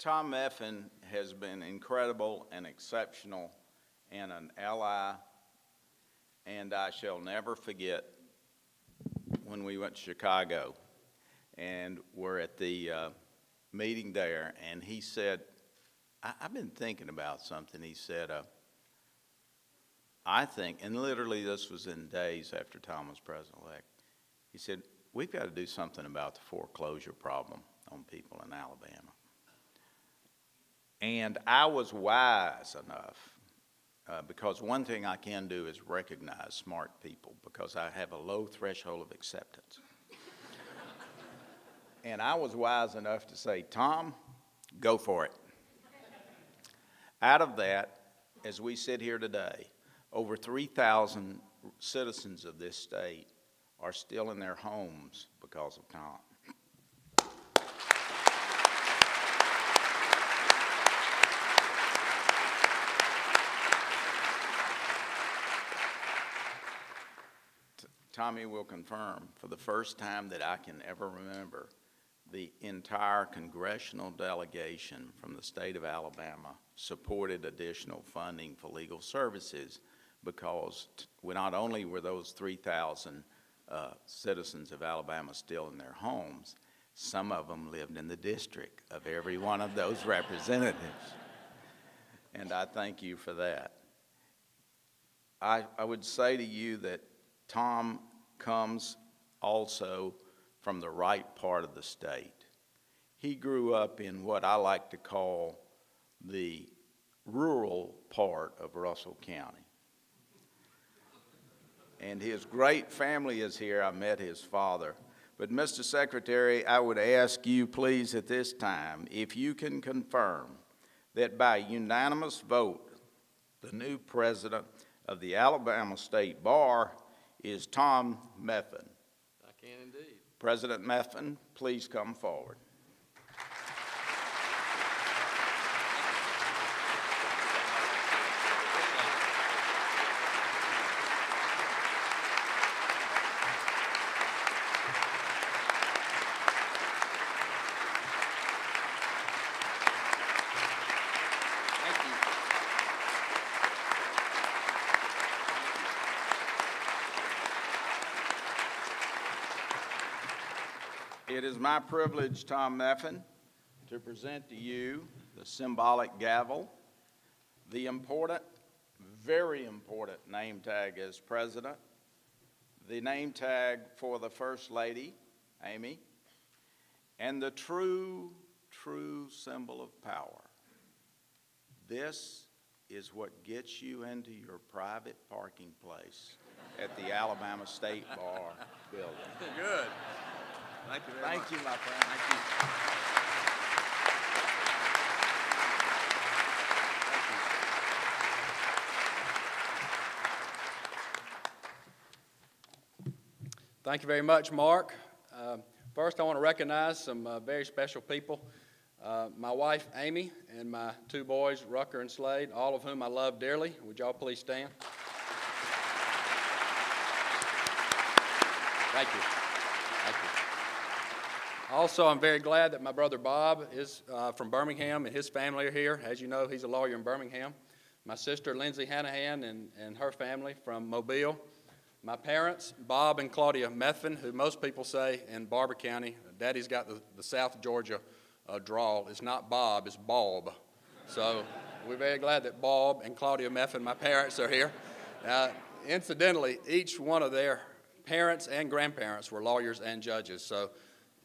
Tom Methvin has been incredible and exceptional and an ally, and I shall never forget when we went to Chicago and we're at the meeting there, and he said, I've been thinking about something. He said, I think, and literally this was in days after Tom was president-elect, he said, we've got to do something about the foreclosure problem on people in Alabama. And I was wise enough, because one thing I can do is recognize smart people because I have a low threshold of acceptance. And I was wise enough to say, Tom, go for it. Out of that, as we sit here today, over 3,000 citizens of this state are still in their homes because of Tom. Tommy will confirm, for the first time that I can ever remember, the entire congressional delegation from the state of Alabama supported additional funding for legal services because not only were those 3,000 citizens of Alabama still in their homes, some of them lived in the district of every one of those representatives. And I thank you for that. I would say to you that Tom comes also from the right part of the state. He grew up in what I like to call the rural part of Russell County. And his great family is here. I met his father. But Mr. Secretary, I would ask you please at this time if you can confirm that by unanimous vote, the new president of the Alabama State Bar is Tom Methvin. I can indeed. President Methvin, please come forward. It is my privilege, Tom Methvin, to present to you the symbolic gavel, the important, very important name tag as president, the name tag for the First Lady, Amy, and the true symbol of power. This is what gets you into your private parking place at the Alabama State Bar building. Good. Thank you very much. Thank you, my friend. Thank you. Thank you very much, Mark. First, I want to recognize some very special people. My wife, Amy, and my two boys, Rucker and Slade, all of whom I love dearly. Would y'all please stand? Thank you. Thank you. Also, I'm very glad that my brother Bob is from Birmingham, and his family are here. As you know, he's a lawyer in Birmingham. My sister, Lindsay Hanahan, and her family from Mobile. My parents, Bob and Claudia Methvin, who most people say in Barber County, Daddy's got the South Georgia drawl. It's not Bob, it's Bob. So we're very glad that Bob and Claudia Methvin, my parents, are here. Incidentally, each one of their parents and grandparents were lawyers and judges, so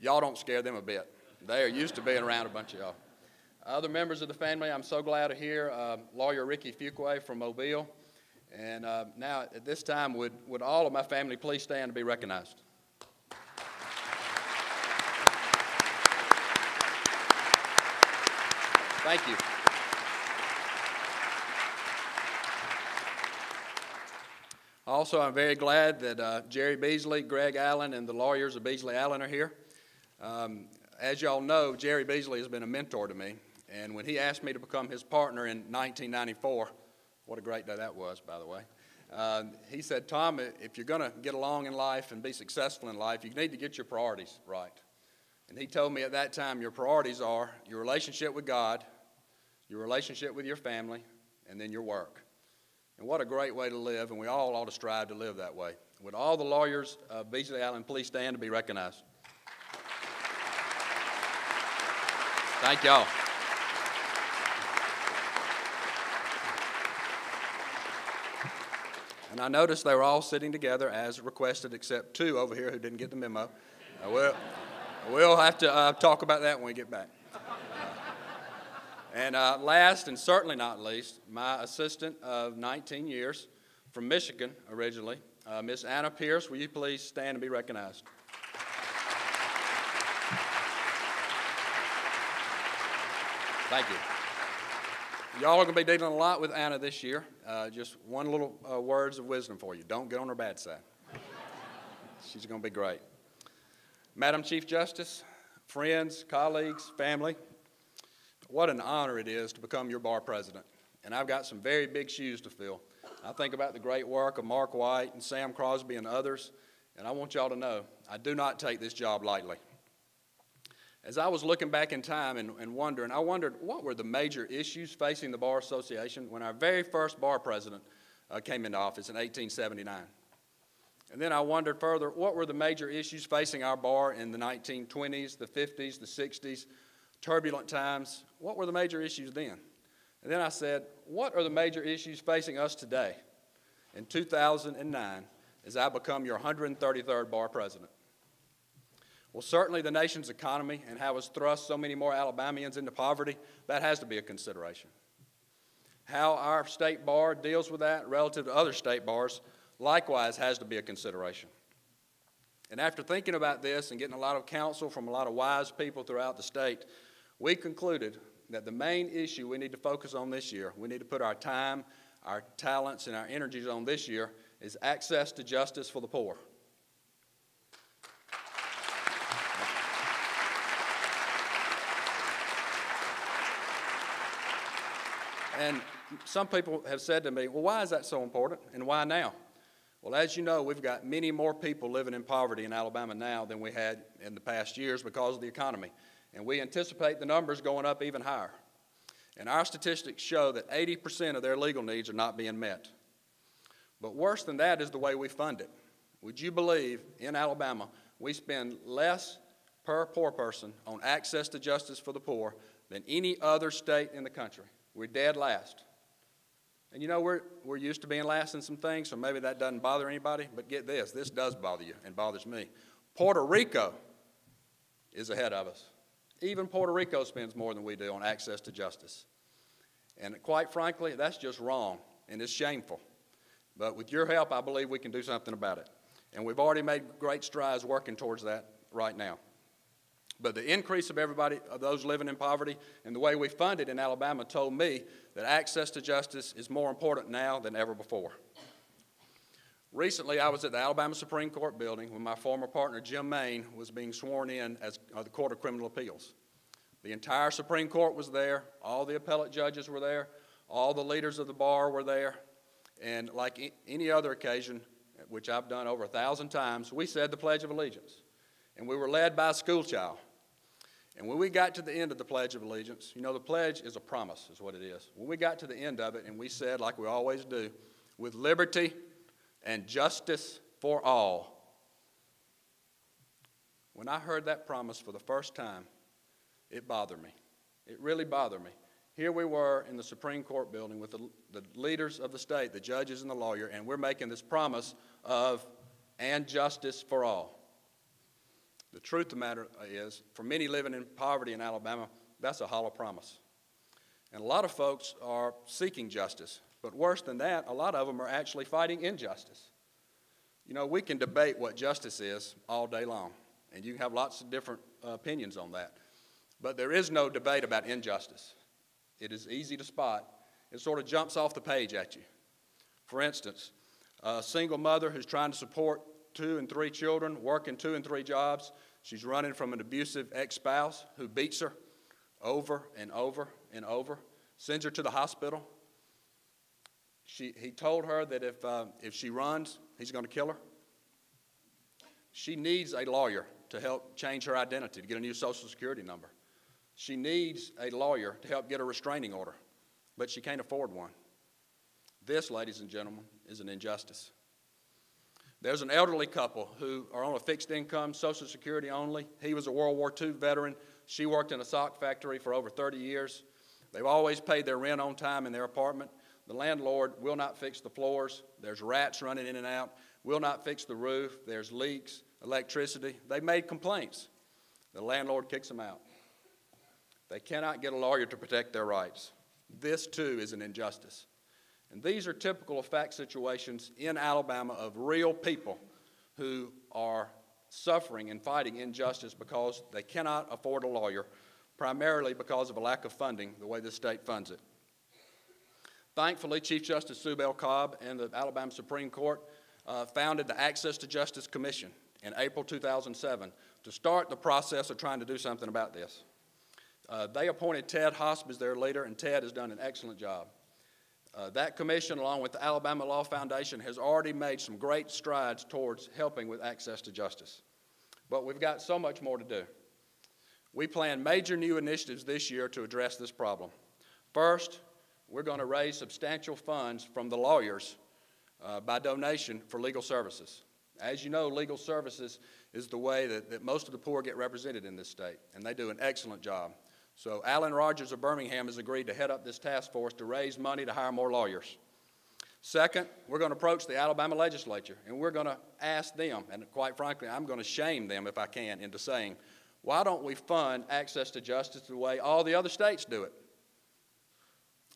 y'all don't scare them a bit. They are used to being around a bunch of y'all. Other members of the family, I'm so glad to hear lawyer Ricky Fuqua from Mobile. And now at this time, would all of my family please stand to be recognized? Thank you. Also, I'm very glad that Jerry Beasley, Greg Allen, and the lawyers of Beasley Allen are here. As y'all know, Jerry Beasley has been a mentor to me, and when he asked me to become his partner in 1994, what a great day that was, by the way, he said, Tom, if you're going to get along in life and be successful in life, you need to get your priorities right. And he told me at that time, your priorities are your relationship with God, your relationship with your family, and then your work. And what a great way to live, and we all ought to strive to live that way. Would all the lawyers of Beasley Island please stand to be recognized? Thank y'all. And I noticed they were all sitting together as requested, except two over here who didn't get the memo. We'll have to talk about that when we get back. And last and certainly not least, my assistant of 19 years from Michigan originally, Miss Anna Pierce, will you please stand and be recognized? Thank you. Y'all are going to be dealing a lot with Anna this year. Just one little words of wisdom for you. Don't get on her bad side. She's going to be great. Madam Chief Justice, friends, colleagues, family, what an honor it is to become your bar president. And I've got some very big shoes to fill. I think about the great work of Mark White and Sam Crosby and others, and I want y'all to know I do not take this job lightly. As I was looking back in time and wondering, I wondered what were the major issues facing the Bar Association when our very first bar president came into office in 1879. And then I wondered further, what were the major issues facing our bar in the 1920s, the 50s, the 60s, turbulent times? What were the major issues then? And then I said, what are the major issues facing us today in 2009 as I become your 133rd bar president? Well, certainly the nation's economy and how it's thrust so many more Alabamians into poverty, that has to be a consideration. How our state bar deals with that relative to other state bars likewise has to be a consideration. And after thinking about this and getting a lot of counsel from a lot of wise people throughout the state, we concluded that the main issue we need to focus on this year, we need to put our time, our talents, and our energies on this year, is access to justice for the poor. And some people have said to me, well, why is that so important, and why now? Well, as you know, we've got many more people living in poverty in Alabama now than we had in the past years because of the economy. And we anticipate the numbers going up even higher. And our statistics show that 80% of their legal needs are not being met. But worse than that is the way we fund it. Would you believe in Alabama we spend less per poor person on access to justice for the poor than any other state in the country? We're dead last. And you know, we're used to being last in some things, so maybe that doesn't bother anybody, but get this does bother you and bothers me. Puerto Rico is ahead of us. Even Puerto Rico spends more than we do on access to justice. And quite frankly, that's just wrong, and it's shameful. But with your help, I believe we can do something about it. And we've already made great strides working towards that right now. But the increase of everybody, of those living in poverty, and the way we fund it in Alabama told me that access to justice is more important now than ever before. Recently, I was at the Alabama Supreme Court building when my former partner, Jim Main, was being sworn in as the Court of Criminal Appeals. The entire Supreme Court was there. All the appellate judges were there. All the leaders of the bar were there. And like any other occasion, which I've done over 1,000 times, we said the Pledge of Allegiance. And we were led by a school child. And when we got to the end of the Pledge of Allegiance, you know, the pledge is a promise, is what it is. When we got to the end of it, and we said, like we always do, with liberty and justice for all. When I heard that promise for the first time, it bothered me. It really bothered me. Here we were in the Supreme Court building with the leaders of the state, the judges and the lawyer, and we're making this promise of and justice for all. The truth of the matter is, for many living in poverty in Alabama, that's a hollow promise. And a lot of folks are seeking justice. But worse than that, a lot of them are actually fighting injustice. You know, we can debate what justice is all day long, and you can have lots of different opinions on that. But there is no debate about injustice. It is easy to spot. It sort of jumps off the page at you. For instance, a single mother who's trying to support 2 and 3 children, working 2 and 3 jobs. She's running from an abusive ex-spouse who beats her over and over and over, sends her to the hospital. He told her that if she runs, he's going to kill her. She needs a lawyer to help change her identity, to get a new Social Security number. She needs a lawyer to help get a restraining order, but she can't afford one. This, ladies and gentlemen, is an injustice. There's an elderly couple who are on a fixed income, Social Security only. He was a World War II veteran. She worked in a sock factory for over 30 years. They've always paid their rent on time in their apartment. The landlord will not fix the floors. There's rats running in and out. Will not fix the roof. There's leaks, electricity. They made complaints. The landlord kicks them out. They cannot get a lawyer to protect their rights. This, too, is an injustice. And these are typical of fact situations in Alabama of real people who are suffering and fighting injustice because they cannot afford a lawyer, primarily because of a lack of funding, the way the state funds it. Thankfully, Chief Justice Sue Bell Cobb and the Alabama Supreme Court founded the Access to Justice Commission in April 2007 to start the process of trying to do something about this. They appointed Ted Hosp as their leader, and Ted has done an excellent job. That commission, along with the Alabama Law Foundation, has already made some great strides towards helping with access to justice. But we've got so much more to do. We plan major new initiatives this year to address this problem. First, we're going to raise substantial funds from the lawyers by donation for legal services. As you know, legal services is the way that most of the poor get represented in this state, and they do an excellent job. So Alan Rogers of Birmingham has agreed to head up this task force to raise money to hire more lawyers. Second, we're going to approach the Alabama legislature, and we're going to ask them, and quite frankly, I'm going to shame them if I can into saying, why don't we fund access to justice the way all the other states do it?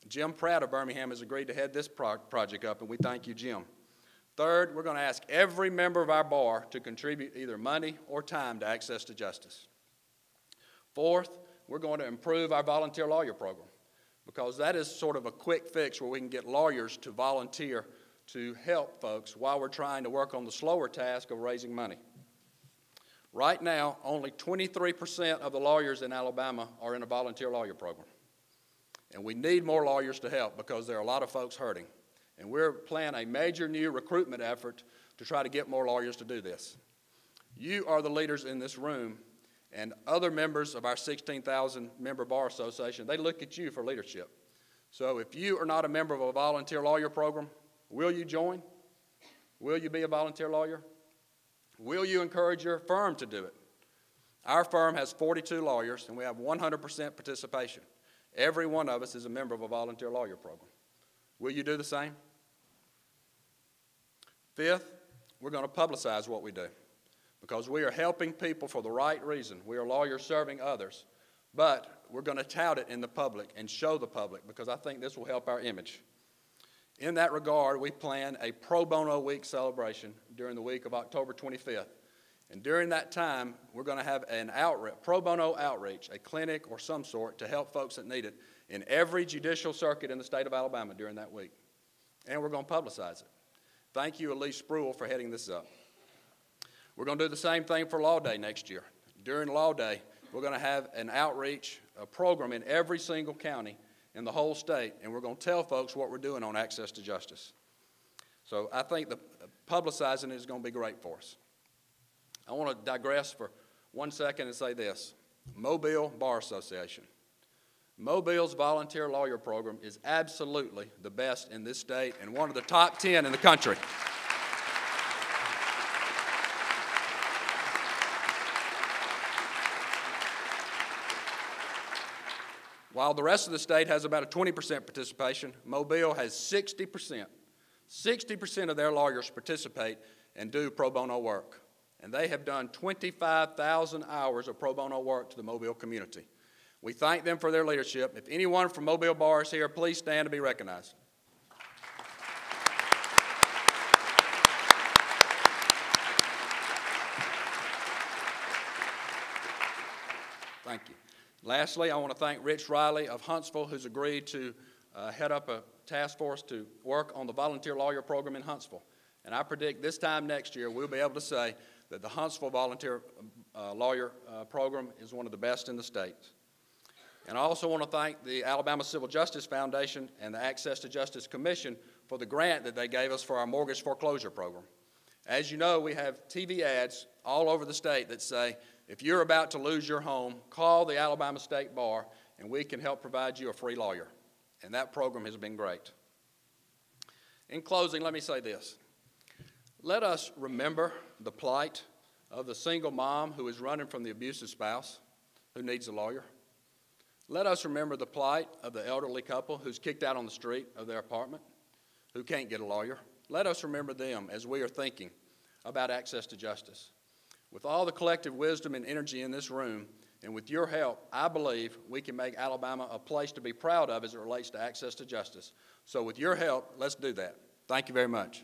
Jim Pratt of Birmingham has agreed to head this project up, and we thank you, Jim. Third, we're going to ask every member of our bar to contribute either money or time to access to justice. Fourth, we're going to improve our volunteer lawyer program, because that is sort of a quick fix where we can get lawyers to volunteer to help folks while we're trying to work on the slower task of raising money. Right now, only 23% of the lawyers in Alabama are in a volunteer lawyer program. And we need more lawyers to help because there are a lot of folks hurting. And we're planning a major new recruitment effort to try to get more lawyers to do this. You are the leaders in this room, and other members of our 16,000 member bar association, they look at you for leadership. So if you are not a member of a volunteer lawyer program, will you join? Will you be a volunteer lawyer? Will you encourage your firm to do it? Our firm has 42 lawyers, and we have 100% participation. Every one of us is a member of a volunteer lawyer program. Will you do the same? Fifth, we're going to publicize what we do, because we are helping people for the right reason. We are lawyers serving others, but we're going to tout it in the public and show the public, because I think this will help our image. In that regard, we plan a Pro Bono Week celebration during the week of October 25th. And during that time, we're going to have an pro bono outreach, a clinic or some sort to help folks that need it in every judicial circuit in the state of Alabama during that week. And we're going to publicize it. Thank you, Elise Spruill, for heading this up. We're going to do the same thing for Law Day next year. During Law Day, we're going to have an outreach program in every single county in the whole state, and we're going to tell folks what we're doing on access to justice. So I think the publicizing is going to be great for us. I want to digress for 1 second and say this. Mobile Bar Association. Mobile's volunteer lawyer program is absolutely the best in this state and one of the top 10 in the country. While the rest of the state has about a 20% participation, Mobile has 60%. 60% of their lawyers participate and do pro bono work. And they have done 25,000 hours of pro bono work to the Mobile community. We thank them for their leadership. If anyone from Mobile Bar is here, please stand to be recognized. Thank you. Lastly, I want to thank Rich Riley of Huntsville, who's agreed to head up a task force to work on the volunteer lawyer program in Huntsville. And I predict this time next year we'll be able to say that the Huntsville volunteer lawyer program is one of the best in the state. And I also want to thank the Alabama Civil Justice Foundation and the Access to Justice Commission for the grant that they gave us for our mortgage foreclosure program. As you know, we have TV ads all over the state that say, if you're about to lose your home, call the Alabama State Bar, and we can help provide you a free lawyer. And that program has been great. In closing, let me say this. Let us remember the plight of the single mom who is running from the abusive spouse who needs a lawyer. Let us remember the plight of the elderly couple who's kicked out on the street of their apartment, who can't get a lawyer. Let us remember them as we are thinking about access to justice. With all the collective wisdom and energy in this room, and with your help, I believe we can make Alabama a place to be proud of as it relates to access to justice. So with your help, let's do that. Thank you very much.